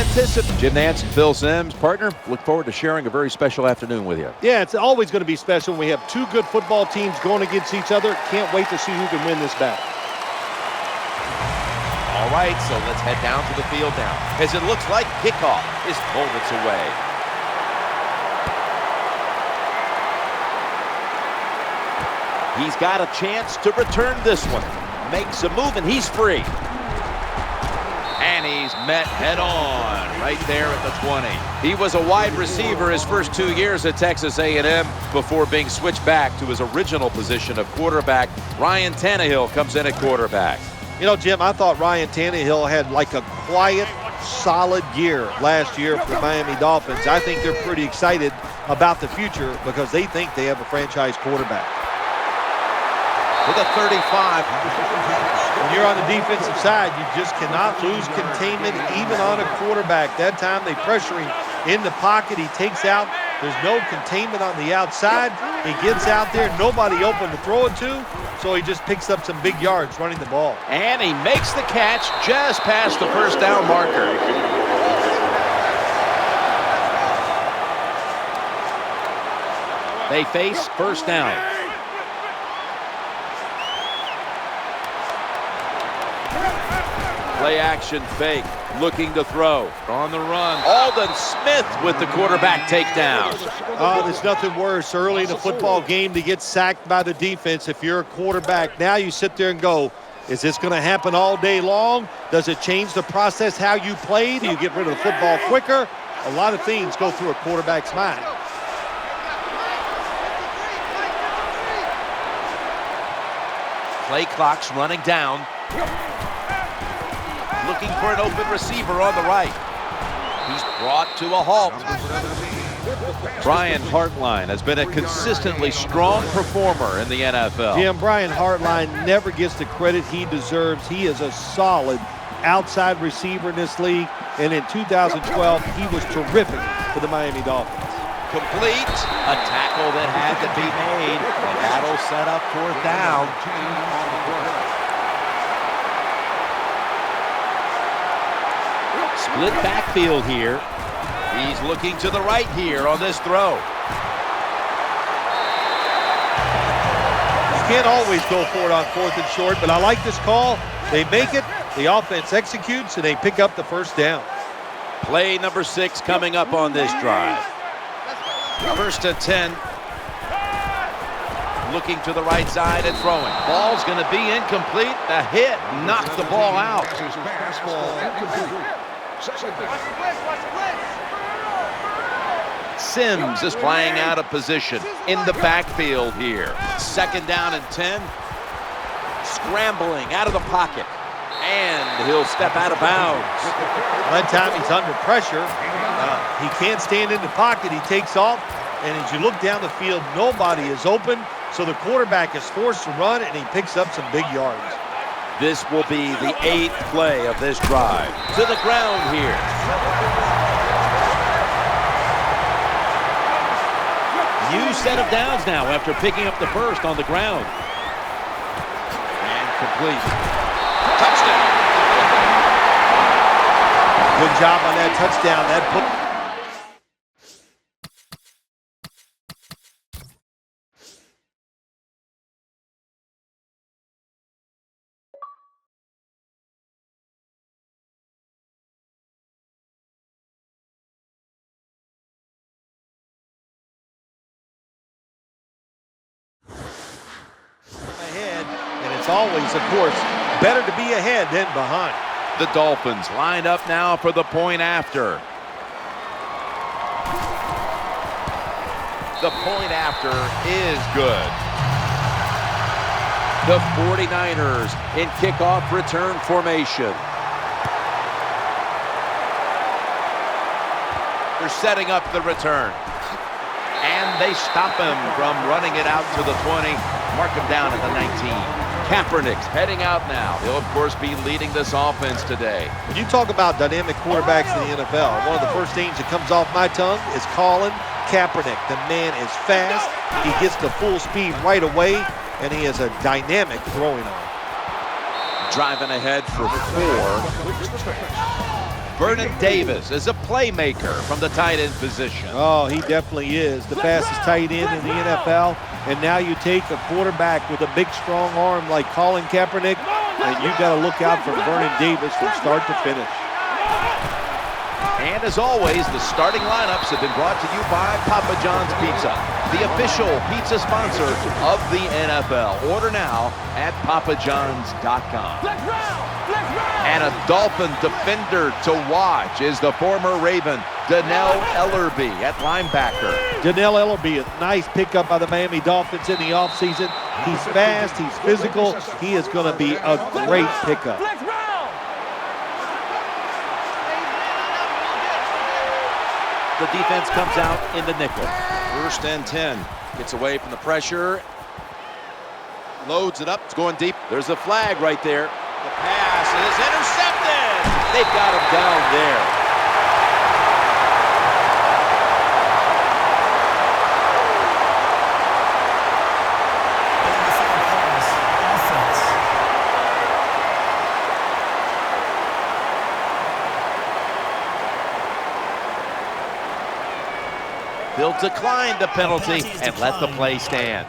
anticipate. Jim Nance and Phil Simms, partner, look forward to sharing a very special afternoon with you. Yeah, it's always going to be special when we have two good football teams going against each other. Can't wait to see who can win this battle. All right, so let's head down to the field now, as it looks like kickoff is moments away. He's got a chance to return this one. Makes a move, and he's free. And he's met head-on right there at the 20. He was a wide receiver his first 2 years at Texas A&M before being switched back to his original position of quarterback. Ryan Tannehill comes in at quarterback. You know, Jim, I thought Ryan Tannehill had like a quiet, solid year last year for the Miami Dolphins. I think they're pretty excited about the future because they think they have a franchise quarterback. With a 35. When you're on the defensive side, you just cannot lose containment even on a quarterback. That time they pressure him in the pocket. He takes out. There's no containment on the outside. He gets out there, nobody open to throw it to, so he just picks up some big yards running the ball. And he makes the catch just past the first down marker. They face first down. Play action fake, looking to throw. On the run, Aldon Smith with the quarterback takedown. Oh, there's nothing worse early in a football game to get sacked by the defense if you're a quarterback. Now you sit there and go, is this going to happen all day long? Does it change the process how you play? Do you get rid of the football quicker? A lot of things go through a quarterback's mind. Play clock's running down. Looking for an open receiver on the right. He's brought to a halt. Brian Hartline has been a consistently strong performer in the NFL. Jim, Brian Hartline never gets the credit he deserves. He is a solid outside receiver in this league, and in 2012, he was terrific for the Miami Dolphins. Complete. A tackle that had to be made, and that'll set up fourth down. Split backfield here. He's looking to the right here on this throw. You can't always go for it on fourth and short, but I like this call. They make it, the offense executes, and they pick up the first down. Play number 6 coming up on this drive. First and 10. Looking to the right side and throwing. Ball's going to be incomplete. A hit knocked the ball out. Simms is playing out of position in the backfield here. Second down and 10. Scrambling out of the pocket. And he'll step out of bounds. That time he's under pressure. He can't stand in the pocket. He takes off. And as you look down the field, nobody is open. So the quarterback is forced to run, and he picks up some big yards. This will be the 8th play of this drive. To the ground here. New set of downs now after picking up the first on the ground. And complete. Touchdown. Good job on that touchdown. That put. It's always, of course, better to be ahead than behind. The Dolphins lined up now for the point after. The point after is good. The 49ers in kickoff return formation. They're setting up the return. And they stop him from running it out to the 20. Mark him down at the 19. Kaepernick's heading out now. He'll, of course, be leading this offense today. When you talk about dynamic quarterbacks in the NFL, one of the first things that comes off my tongue is Colin Kaepernick. The man is fast. He gets the full speed right away, and he has a dynamic throwing arm. Driving ahead for 4. Vernon Davis is a playmaker from the tight end position. Oh, he definitely is. The fastest tight end in the NFL. And now you take a quarterback with a big, strong arm like Colin Kaepernick, and you got to look out for Vernon Davis from start to finish. And as always, the starting lineups have been brought to you by Papa John's Pizza, the official pizza sponsor of the NFL. Order now at papajohns.com. And a Dolphin defender to watch is the former Raven, Dannell Ellerbe at linebacker. Dannell Ellerbe, a nice pickup by the Miami Dolphins in the offseason. He's fast, he's physical. He is going to be a great pickup. The defense comes out in the nickel. 1st and 10. Gets away from the pressure. Loads it up. It's going deep. There's a flag right there. The pass is intercepted. They've got him down there. They'll decline the penalty and let the play stand.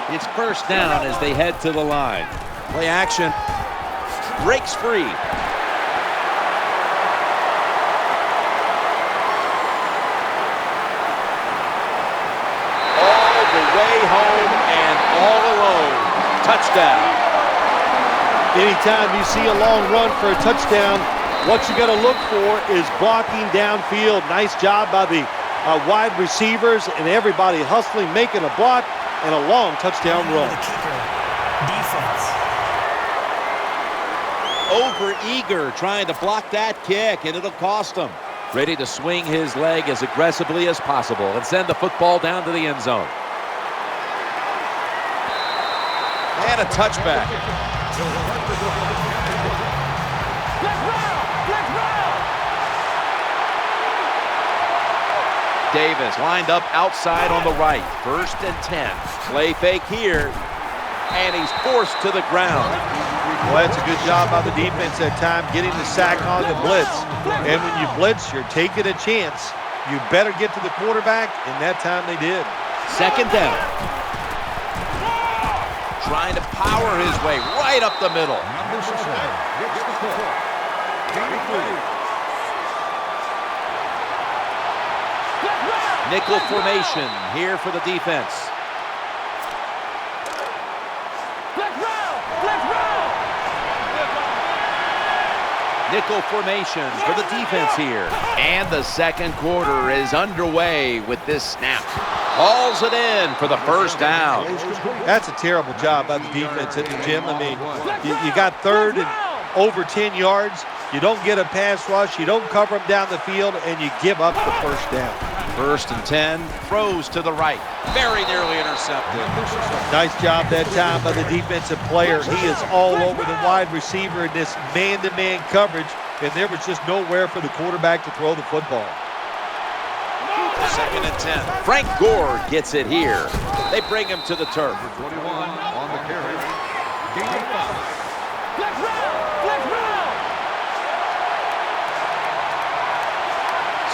It's 1st down as they head to the line. Play action. Breaks free. All the way home and all alone. Touchdown. Anytime you see a long run for a touchdown, what you got to look for is blocking downfield. Nice job by the wide receivers and everybody hustling, making a block and a long touchdown run. Over-eager trying to block that kick, and it'll cost him. Ready to swing his leg as aggressively as possible and send the football down to the end zone. And a touchback. Davis lined up outside on the right. 1st and 10. Play fake here. And he's forced to the ground. Well, that's a good job by the defense that time, getting the sack on the blitz. And when you blitz, you're taking a chance. You better get to the quarterback, and that time they did. 2nd down. Trying to power his way right up the middle. Nickel formation here for the defense. Nickel formation for the defense here. And the 2nd quarter is underway with this snap. Hauls it in for the 1st down. That's a terrible job by the defense at the gym. I mean, you got 3rd and over 10 yards. You don't get a pass rush. You don't cover them down the field, and you give up the 1st down. 1st and 10. Throws to the right. Very nearly intercepted. Nice job that time by the defensive player. He is all over the wide receiver in this man-to-man coverage, and there was just nowhere for the quarterback to throw the football. 2nd and 10. Frank Gore gets it here. They bring him to the turf. 21 on the carry. Gain of 5.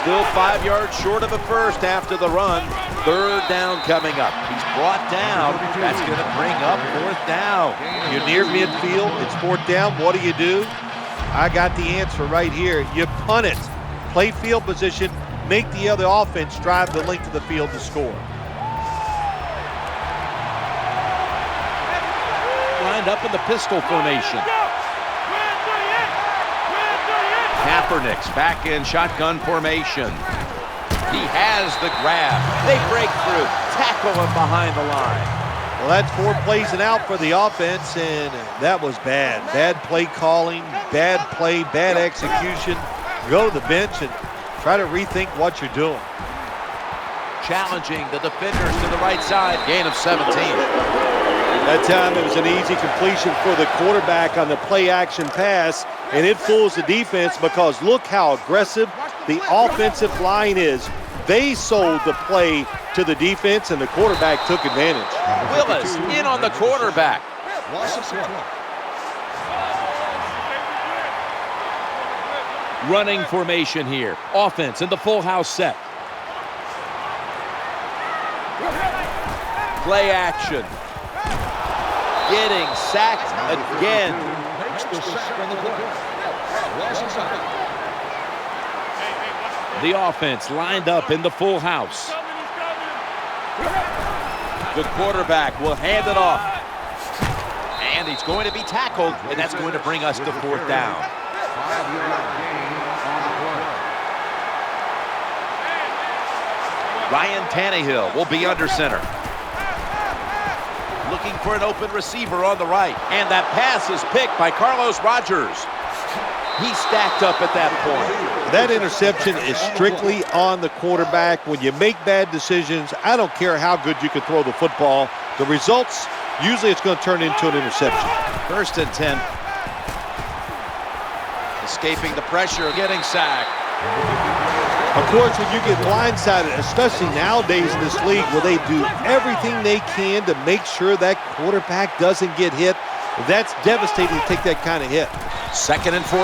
Still 5 yards short of a first after the run. 3rd down coming up. He's brought down. That's going to bring up 4th down. You're near midfield. It's 4th down. What do? I got the answer right here. You punt it. Play field position. Make the other offense drive the length of the field to score. Lined up in the pistol formation. Kaepernick's back in shotgun formation. He has the grab. They break through. Tackle him behind the line. Well, that's 4 plays and out for the offense, and that was bad. Bad play calling, bad play, bad execution. Go to the bench and try to rethink what you're doing. Challenging the defenders to the right side. Gain of 17. That time it was an easy completion for the quarterback on the play-action pass, and it fools the defense because look how aggressive the offensive line is. They sold the play to the defense, and the quarterback took advantage. Willis in on the quarterback. Loss of play. Running formation here. Offense in the full house set. Play action. Getting sacked again. Takes the sack on the play. Loss of play. The offense lined up in the full house. The quarterback will hand it off. And he's going to be tackled, and that's going to bring us to fourth down. 5-yard gain on the play. Ryan Tannehill will be under center. Looking for an open receiver on the right. And that pass is picked by Carlos Rogers. He stacked up at that point. That interception is strictly on the quarterback. When you make bad decisions, I don't care how good you can throw the football. The results, usually it's going to turn into an interception. 1st and 10. Escaping the pressure, getting sacked. Of course, when you get blindsided, especially nowadays in this league where they do everything they can to make sure that quarterback doesn't get hit, that's devastating to take that kind of hit. 2nd and 14.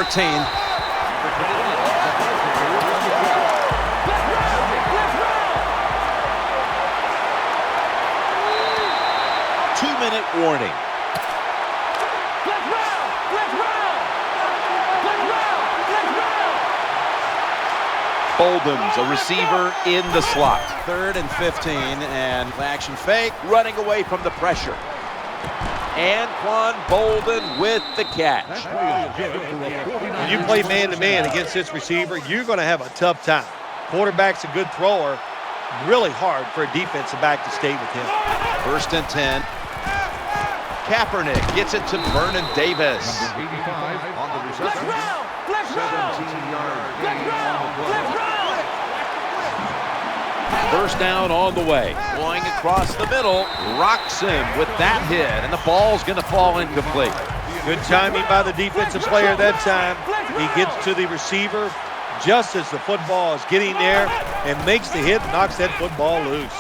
Two-minute warning. Bolden's a receiver in the slot. 3rd and 15, and action fake, running away from the pressure. Anquan Bolden with the catch. When you play man-to-man against this receiver, you're going to have a tough time. Quarterback's a good thrower. Really hard for a defensive back to stay with him. 1st and 10. Kaepernick gets it to Vernon Davis. 85 on the reception. 17-yard gain on the play. 1st down on the way. Going across the middle, rocks him with that hit, and the ball's going to fall incomplete. Good timing by the defensive player that time. He gets to the receiver just as the football is getting there and makes the hit, knocks that football loose.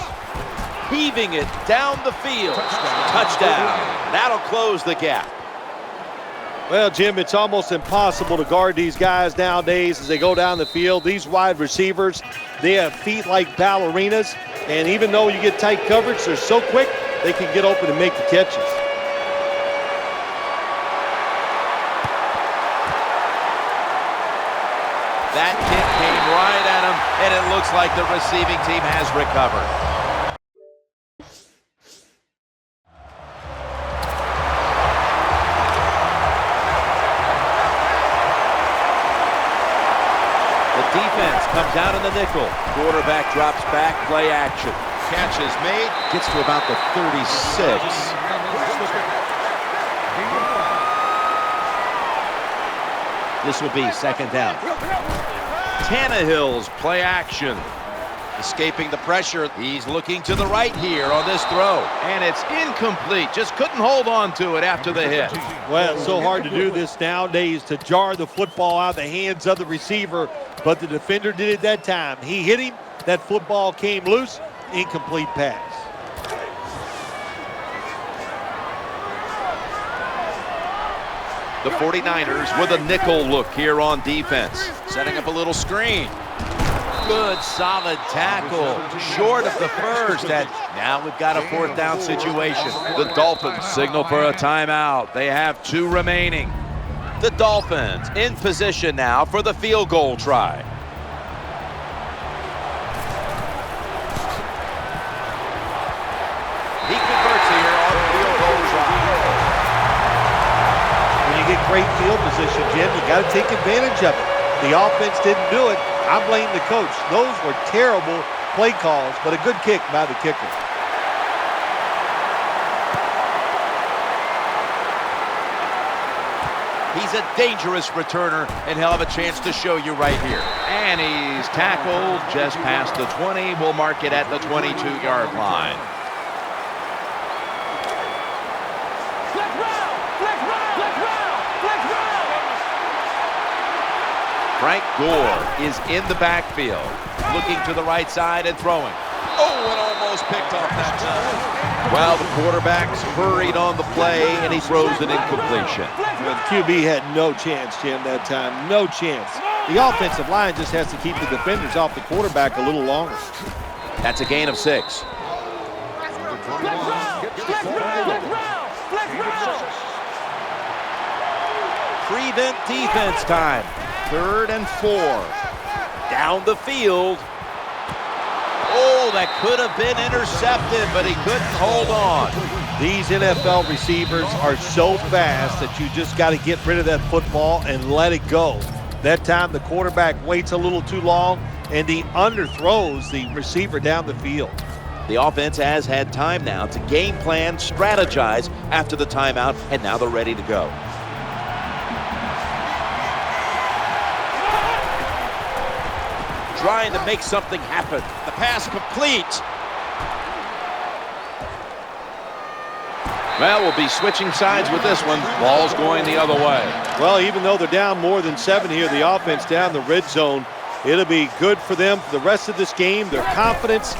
Heaving it down the field. Touchdown. That'll close the gap. Well, Jim, it's almost impossible to guard these guys nowadays as they go down the field. These wide receivers, they have feet like ballerinas, and even though you get tight coverage, they're so quick, they can get open and make the catches. That kick came right at him, and it looks like the receiving team has recovered. Defense comes out in the nickel. Quarterback drops back, play action. Catch is made, gets to about the 36. This will be 2nd down. Tannehill's play action. Escaping the pressure. He's looking to the right here on this throw. And it's incomplete. Just couldn't hold on to it after the hit. Well, it's so hard to do this nowadays, to jar the football out of the hands of the receiver, but the defender did it that time. He hit him, that football came loose, incomplete pass. The 49ers with a nickel look here on defense. Setting up a little screen. Good, solid tackle. Short of the first, and now we've got a 4th down situation. The Dolphins signal for a timeout. They have 2 remaining. The Dolphins in position now for the field goal try. He converts here on the field goal try. When you get great field position, Jim, you got to take advantage of it. The offense didn't do it. I blame the coach. Those were terrible play calls, but a good kick by the kicker. He's a dangerous returner, and he'll have a chance to show you right here. And he's tackled just past the 20. We'll mark it at the 22-yard line. Frank Gore is in the backfield, looking to the right side and throwing. Oh, and almost was picked off that time. Well, the quarterback's hurried on the play, and he throws an incompletion. The QB had no chance, Jim, that time. No chance. The offensive line just has to keep the defenders off the quarterback a little longer. That's a gain of 6. Prevent defense time. 3rd and 4. Down the field. Oh, that could have been intercepted, but he couldn't hold on. These NFL receivers are so fast that you just got to get rid of that football and let it go. That time the quarterback waits a little too long and he underthrows the receiver down the field. The offense has had time now to game plan, strategize after the timeout, and now they're ready to go. Trying to make something happen. The pass complete. Well, we'll be switching sides with this one. Ball's going the other way. Well, even though they're down more than 7 here, the offense down the red zone, it'll be good for them for the rest of this game. Their confidence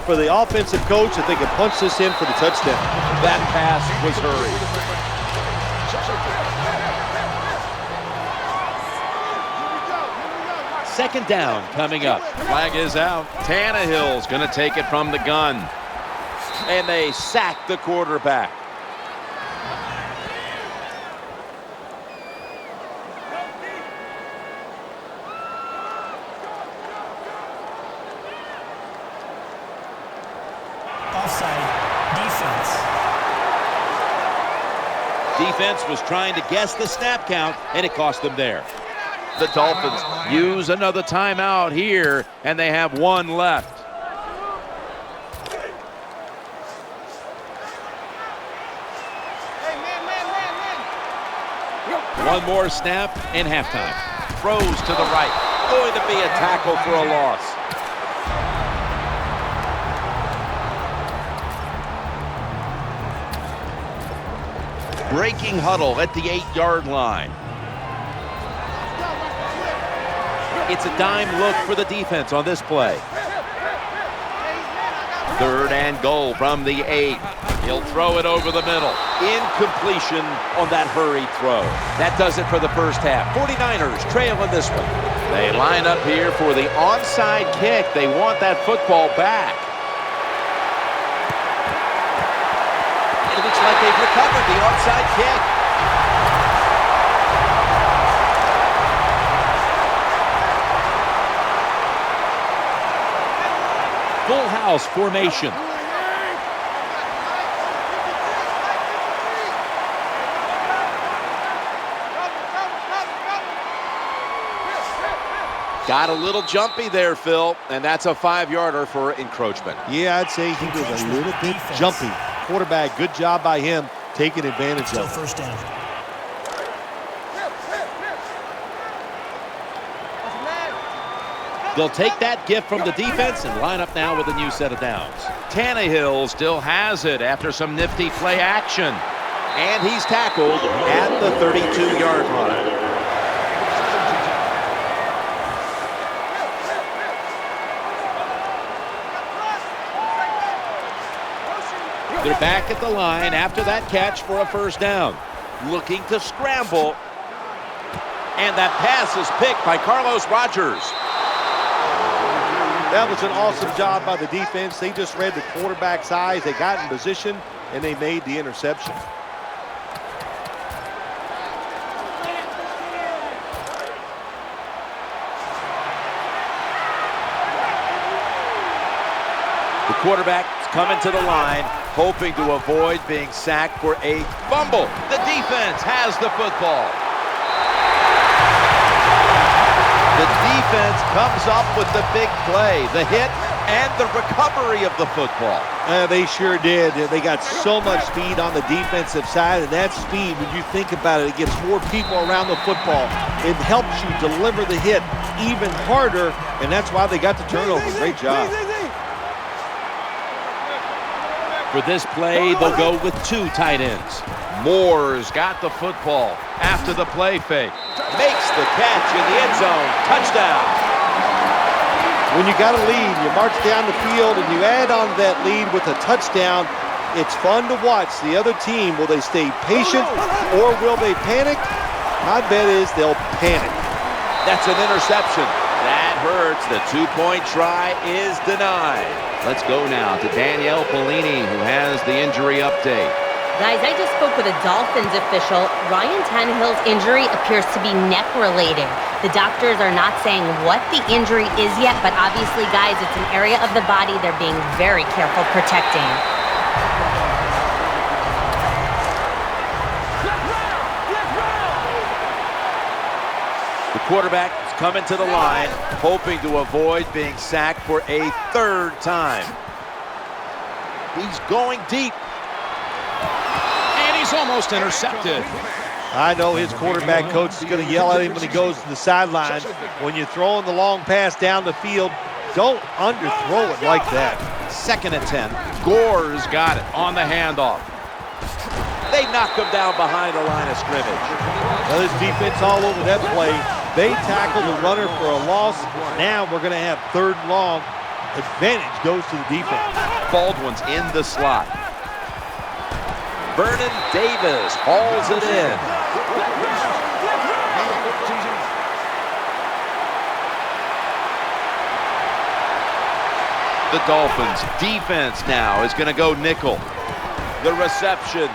for the offensive coach that they can punch this in for the touchdown. That pass was hurried. Second down coming up. Flag is out. Tannehill's going to take it from the gun. And they sack the quarterback. Defense was trying to guess the snap count, and it cost them there. The Dolphins use another timeout here, and they have 1 left. One more snap and halftime. Throws to the right. Going to be a tackle for a loss. Breaking huddle at the 8-yard line. It's a dime look for the defense on this play. 3rd and goal from the 8. He'll throw it over the middle. Incompletion on that hurried throw. That does it for the first half. 49ers trail in this one. They line up here for the onside kick. They want that football back. It looks like they've recovered the onside kick. Full house formation. Got a little jumpy there, Phil, and that's a 5-yarder for encroachment. Yeah, I'd say he was a little bit jumpy. Quarterback, good job by him taking advantage of it. First down. They'll take that gift from the defense and line up now with a new set of downs. Tannehill still has it after some nifty play action. And he's tackled at the 32-yard line. They're back at the line after that catch for a first down. Looking to scramble. And that pass is picked by Carlos Rogers. That was an awesome job by the defense. They just read the quarterback's eyes. They got in position, and they made the interception. The quarterback's coming to the line, hoping to avoid being sacked for a fumble. The defense has the football. The defense comes up with the big play, the hit, and the recovery of the football. They sure did. They got so much speed on the defensive side, and that speed, when you think about it, it gets more people around the football. It helps you deliver the hit even harder, and that's why they got the turnover. Great job. For this play, they'll go with 2 tight ends. Moore's got the football after the play fake. Makes the catch in the end zone. Touchdown. When you got a lead, you march down the field and you add on that lead with a touchdown, it's fun to watch the other team. Will they stay patient or will they panic? My bet is they'll panic. That's an interception. That hurts. The two-point try is denied. Let's go now to Danielle Polini, who has the injury update. Guys, I just spoke with a Dolphins official. Ryan Tannehill's injury appears to be neck-related. The doctors are not saying what the injury is yet, but obviously, guys, it's an area of the body they're being very careful protecting. The quarterback is coming to the line, hoping to avoid being sacked for a third time. He's going deep. And he's almost intercepted. I know his quarterback coach is going to yell at him when he goes to the sideline. When you're throwing the long pass down the field, don't underthrow it like that. 2nd and 10. Gore's got it on the handoff. They knock him down behind the line of scrimmage. Well, this defense all over that play. They tackle the runner for a loss. Now we're going to have 3rd and long. Advantage goes to the defense. Baldwin's in the slot. Vernon Davis hauls it in. The Dolphins defense now is going to go nickel. The reception,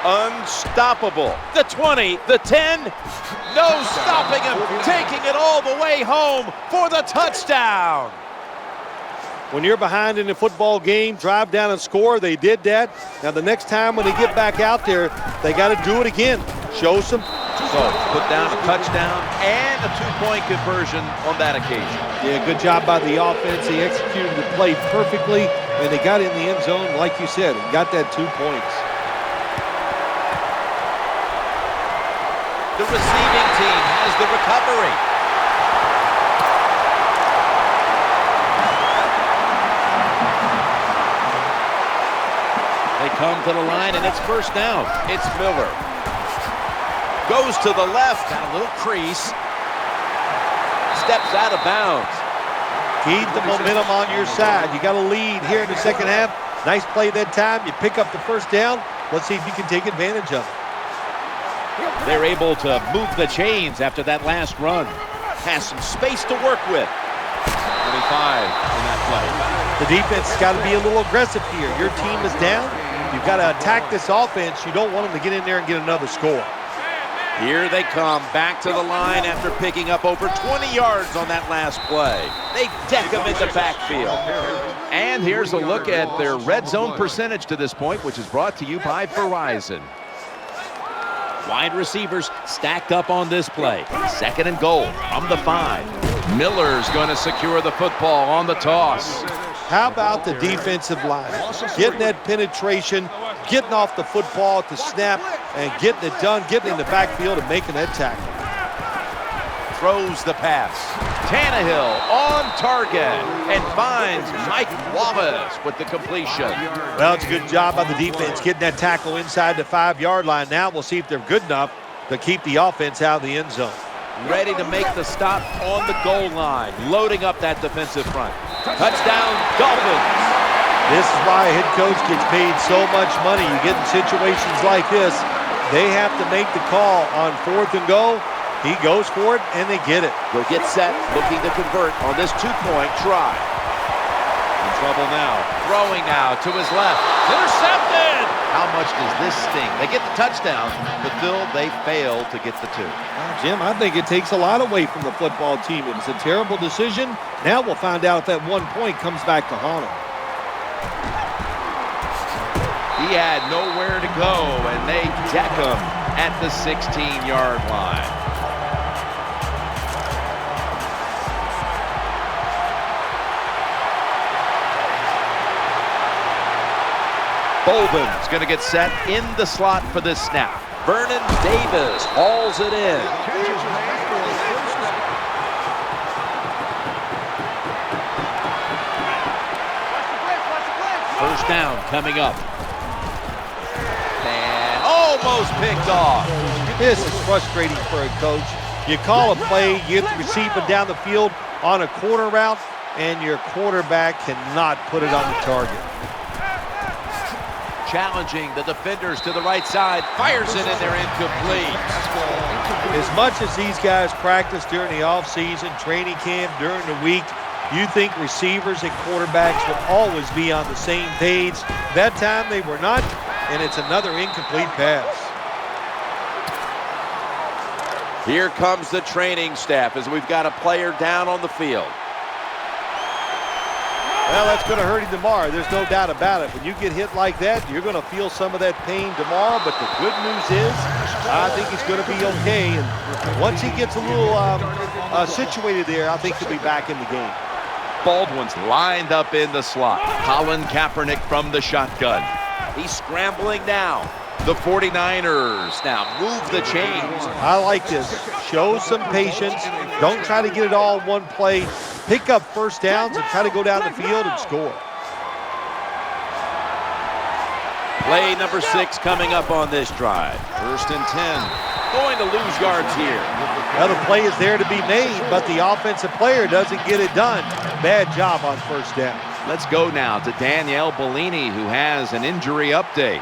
unstoppable. The 20, the 10, no stopping him, taking it all the way home for the touchdown. When you're behind in a football game, drive down and score. They did that. Now the next time when they get back out there, they got to do it again. Show some. So put down a touchdown and a 2-point conversion on that occasion. Yeah, good job by the offense. They executed the play perfectly, and they got in the end zone, like you said, and got that 2 points. The receiving team has the recovery. They come to the line, and it's 1st down. It's Miller. Goes to the left, got a little crease. Steps out of bounds. Keep the momentum on your side. You got a lead here in the 2nd half. Nice play that time. You pick up the 1st down. Let's see if you can take advantage of it. They're able to move the chains after that last run. Has some space to work with. 25 in that play. The defense has got to be a little aggressive here. Your team is down. You've got to attack this offense. You don't want them to get in there and get another score. Here they come back to the line after picking up over 20 yards on that last play. They deck them in the backfield. And here's a look at their red zone percentage to this point, which is brought to you by Verizon. Wide receivers stacked up on this play. 2nd and goal from the 5. Miller's going to secure the football on the toss. How about the defensive line? Getting that penetration, getting off the football at the snap, and getting it done, getting in the backfield and making that tackle. Throws the pass. Tannehill on target and finds Mike Wallace with the completion. Well, it's a good job by the defense getting that tackle inside the 5-yard line. Now we'll see if they're good enough to keep the offense out of the end zone. Ready to make the stop on the goal line, loading up that defensive front. Touchdown, Dolphins. This is why a head coach gets paid so much money. You get in situations like this, they have to make the call on 4th and goal. He goes for it, and they get it. They'll get set, looking to convert on this 2-point try. In trouble now. Throwing now to his left. Intercepted! How much does this sting? They get the touchdown, but still they fail to get the 2. Jim, I think it takes a lot away from the football team. It was a terrible decision. Now we'll find out if that 1 point comes back to haunt him. He had nowhere to go, and they deck him at the 16-yard line. Bolden's going to get set in the slot for this snap. Vernon Davis hauls it in. First down coming up. And almost picked off. This is frustrating for a coach. You call a play, you get the receiver down the field on a corner route, and your quarterback cannot put it on the target. Challenging the defenders to the right side. Fires it in there, incomplete. As much as these guys practice during the offseason, training camp, during the week, you think receivers and quarterbacks would always be on the same page. That time they were not, and it's another incomplete pass. Here comes the training staff as we've got a player down on the field. Well, that's going to hurt him tomorrow. There's no doubt about it. When you get hit like that, you're going to feel some of that pain tomorrow. But the good news is, I think he's going to be okay. And once he gets a little situated there, I think he'll be back in the game. Baldwin's lined up in the slot. Colin Kaepernick from the shotgun. He's scrambling now. The 49ers now move the chains. I like this. Show some patience. Don't try to get it all in one play. Pick up first downs and try to go down the field and score. Play number 6 coming up on this drive. 1st and 10. Going to lose yards here. Well, the play is there to be made, but the offensive player doesn't get it done. Bad job on first down. Let's go now to Danielle Bellini, who has an injury update.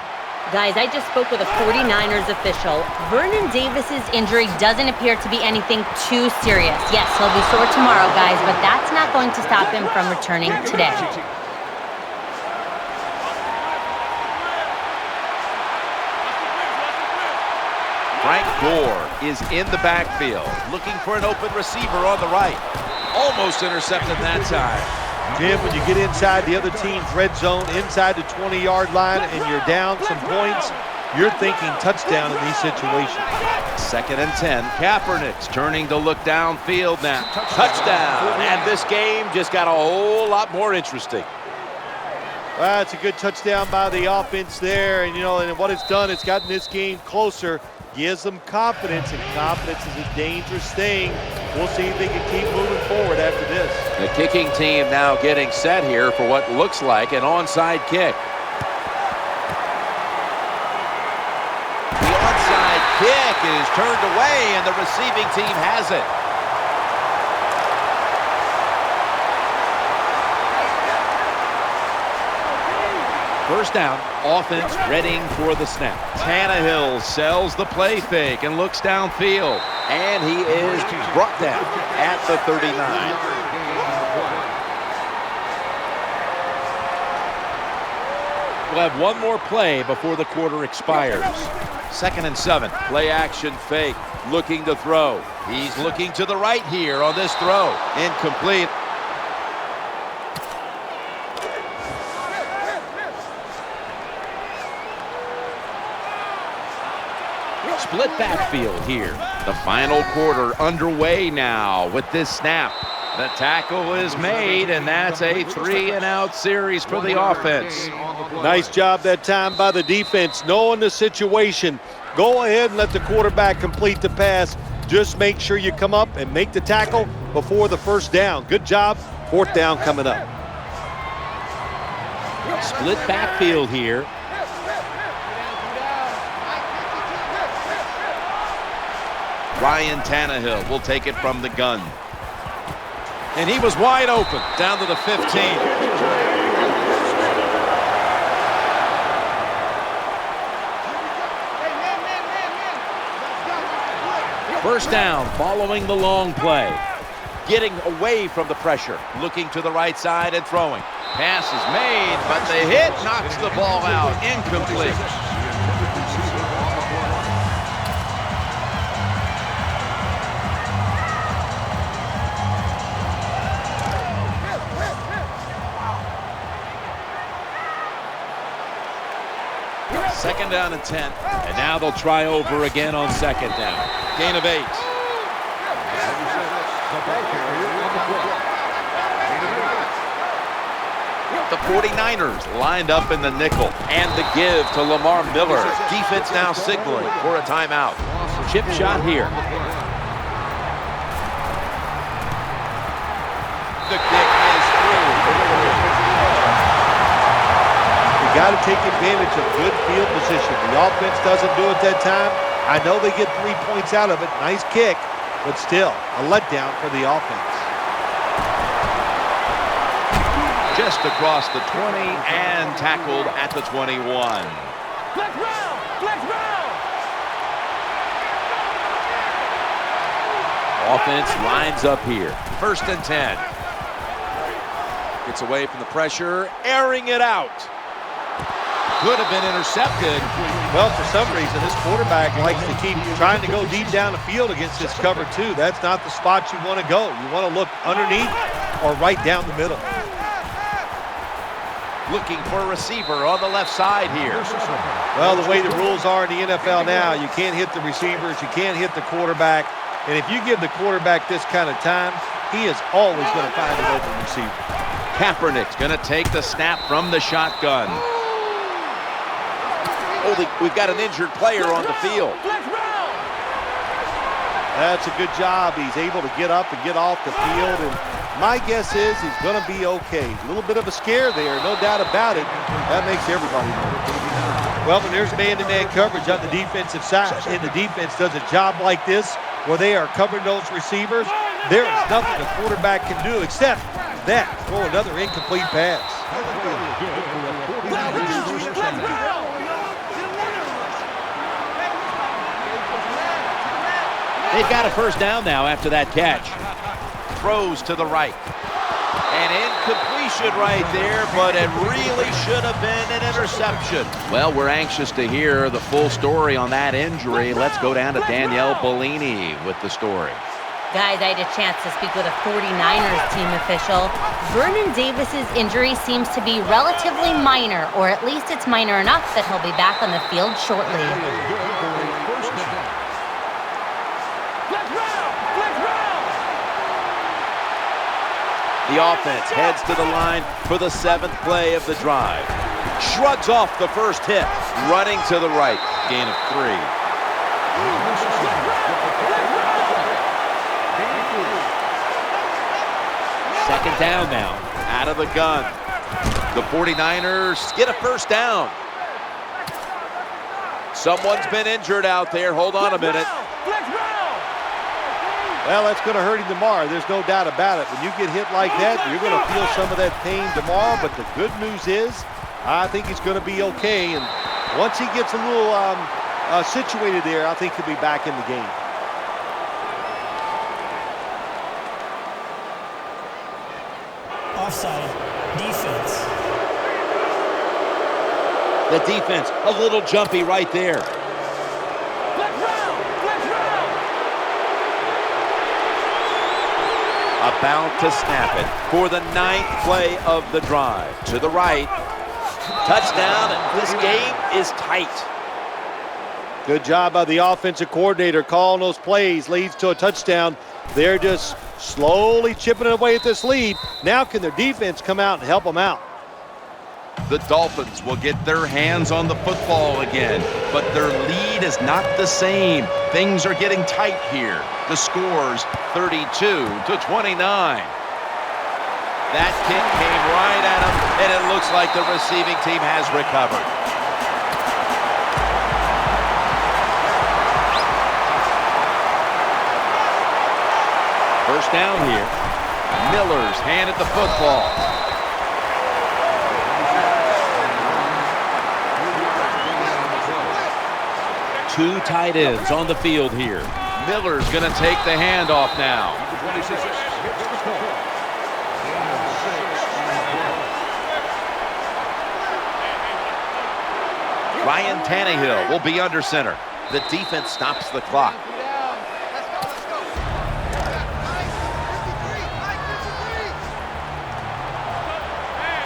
Guys, I just spoke with a 49ers official. Vernon Davis's injury doesn't appear to be anything too serious. Yes, he'll be sore tomorrow, guys, but that's not going to stop him from returning today. Frank Gore is in the backfield, looking for an open receiver on the right. Almost intercepted that time. Jim, when you get inside the other team's red zone, inside the 20-yard line, and you're down some points, you're thinking touchdown in these situations. 2nd and 10. Kaepernick's turning to look downfield now. Touchdown. And this game just got a whole lot more interesting. Well, it's a good touchdown by the offense there. And, and what it's done, it's gotten this game closer. Gives them confidence, and confidence is a dangerous thing. We'll see if they can keep moving forward after this. The kicking team now getting set here for what looks like an onside kick. The onside kick is turned away, and the receiving team has it. First down, offense readying for the snap. Tannehill sells the play fake and looks downfield. And he is brought down at the 39. We'll have one more play before the quarter expires. 2nd and 7, play action fake, looking to throw. He's looking to the right here on this throw. Incomplete. Split backfield here. The final quarter underway now with this snap. The tackle is made, and that's a 3-and-out series for the offense. Nice job that time by the defense, knowing the situation. Go ahead and let the quarterback complete the pass. Just make sure you come up and make the tackle before the first down. Good job. 4th down coming up. Split backfield here. Ryan Tannehill will take it from the gun. And he was wide open down to the 15. First down following the long play. Getting away from the pressure. Looking to the right side and throwing. Pass is made, but the hit knocks the ball out. Incomplete. Second down and 10. And now they'll try over again on 2nd down. Gain of 8. The 49ers lined up in the nickel. And the give to Lamar Miller. Defense now signaling for a timeout. Chip shot here. The kick is through. Got to take advantage of good field position. The offense doesn't do it that time. I know they get 3 points out of it. Nice kick, but still a letdown for the offense. just across the 20 and tackled at the 21. Flex round! Flex round! Offense lines up here. 1st and 10. Gets away from the pressure, airing it out. Could have been intercepted. Well, for some reason, this quarterback likes to keep trying to go deep down the field against this cover two. That's not the spot you want to go. You want to look underneath or right down the middle. Looking for a receiver on the left side here. Well, the way the rules are in the NFL now, you can't hit the receivers, you can't hit the quarterback. And if you give the quarterback this kind of time, he is always going to find an open receiver. Kaepernick's going to take the snap from the shotgun. Oh, we've got an injured player on the field. That's a good job. He's able to get up and get off the field. And my guess is he's going to be okay. A little bit of a scare there, no doubt about it. That makes everybody nervous. Well, when there's man-to-man coverage on the defensive side, and the defense does a job like this, where they are covering those receivers, there is nothing the quarterback can do except that, throw another incomplete pass. They've got a 1st down now after that catch. Throws to the right. An incompletion right there, but it really should have been an interception. Well, we're anxious to hear the full story on that injury. Let's go down to Danielle Bellini with the story. Guys, I had a chance to speak with a 49ers team official. Vernon Davis's injury seems to be relatively minor, or at least it's minor enough that he'll be back on the field shortly. The offense heads to the line for the 7th play of the drive. Shrugs off the first hit, running to the right. Gain of 3. 2nd down now, out of the gun. The 49ers get a 1st down. Someone's been injured out there. Hold on a minute. Well, that's going to hurt him tomorrow. There's no doubt about it. When you get hit like that, you're going to feel some of that pain tomorrow. But the good news is, I think he's going to be okay. And once he gets a little situated there, I think he'll be back in the game. Offside, defense. The defense, a little jumpy right there. About to snap it for the 9th play of the drive. To the right. Touchdown, and this game is tight. Good job by the offensive coordinator calling those plays. Leads to a touchdown. They're just slowly chipping away at this lead. Now can their defense come out and help them out? The Dolphins will get their hands on the football again, but their lead is not the same. Things are getting tight here. The score's 32-29. That kick came right at him, and it looks like the receiving team has recovered. First down here. Miller's handed the football. Two tight ends on the field here. Miller's going to take the handoff now. Ryan Tannehill will be under center. The defense stops the clock.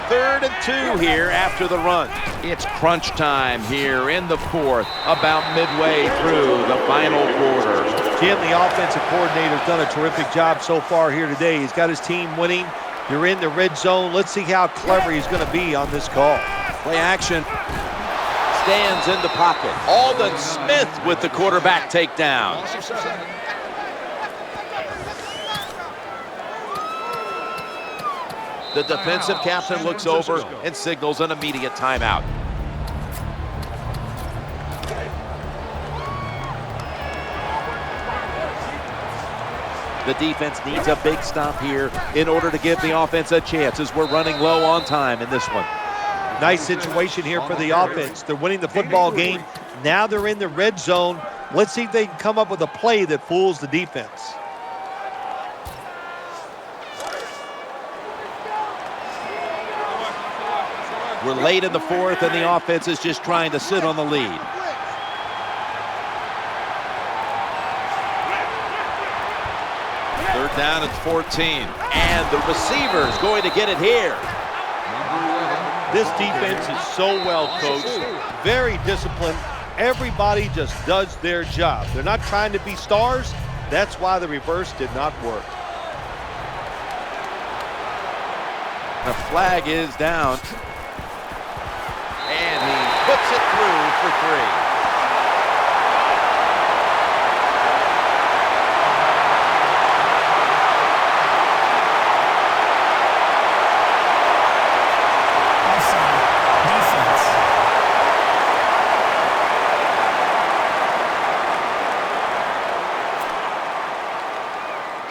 Third and 2 here after the run. It's crunch time here in the 4th, about midway through the final quarter. Jim, the offensive coordinator's done a terrific job so far here today. He's got his team winning. You're in the red zone. Let's see how clever he's going to be on this call. Play action. Stands in the pocket. Aldon Smith with the quarterback takedown. The defensive captain looks over and signals an immediate timeout. The defense needs a big stop here in order to give the offense a chance as we're running low on time in this one. Nice situation here for the offense. They're winning the football game. Now they're in the red zone. Let's see if they can come up with a play that fools the defense. We're late in the fourth, and the offense is just trying to sit on the lead. Third down at 14, and the receiver is going to get it here. This defense is so well coached, very disciplined. Everybody just does their job. They're not trying to be stars. That's why the reverse did not work. The flag is down. And he puts it through for 3.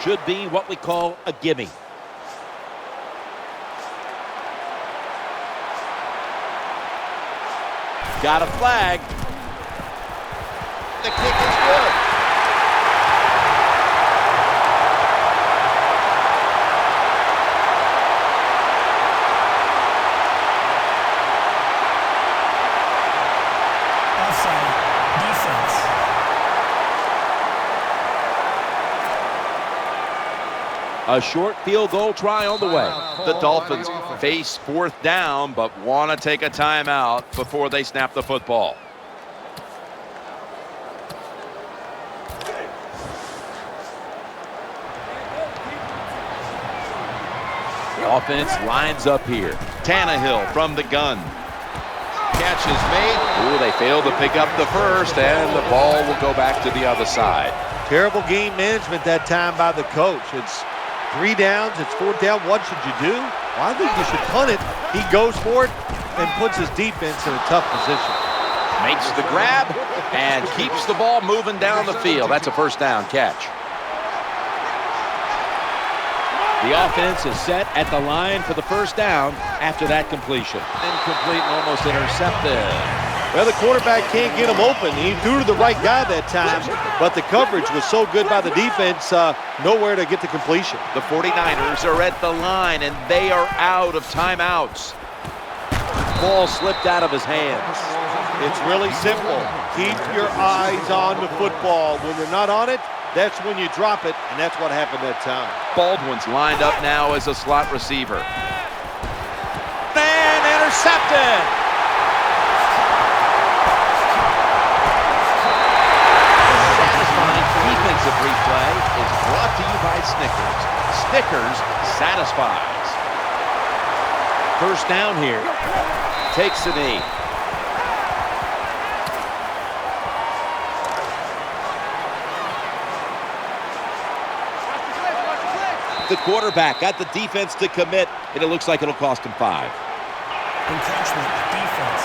Should be what we call a gimme. Got a flag. The kick is good. Offside. Defense. A short field goal try on the way. The Dolphins face 4th down, but want to take a timeout before they snap the football. The offense lines up here. Tannehill from the gun. Catch is made. Ooh, they failed to pick up the first, and the ball will go back to the other side. Terrible game management that time by the coach. It's 3 downs, it's 4th down. What should you do? Well, I think you should punt it. He goes for it and puts his defense in a tough position. Makes the grab and keeps the ball moving down the field. That's a 1st down catch. The offense is set at the line for the 1st down after that completion. Incomplete and almost intercepted. Well, the quarterback can't get him open. He threw to the right guy that time, but the coverage was so good by the defense, nowhere to get the completion. The 49ers are at the line, and they are out of timeouts. Ball slipped out of his hands. It's really simple. Keep your eyes on the football. When they're not on it, that's when you drop it, and that's what happened that time. Baldwin's lined up now as a slot receiver. And intercepted! Defensive replay is brought to you by Snickers. Snickers satisfies. 1st down here. Takes a knee. The quarterback got the defense to commit, and it looks like it'll cost him 5. Encroachment. Defense.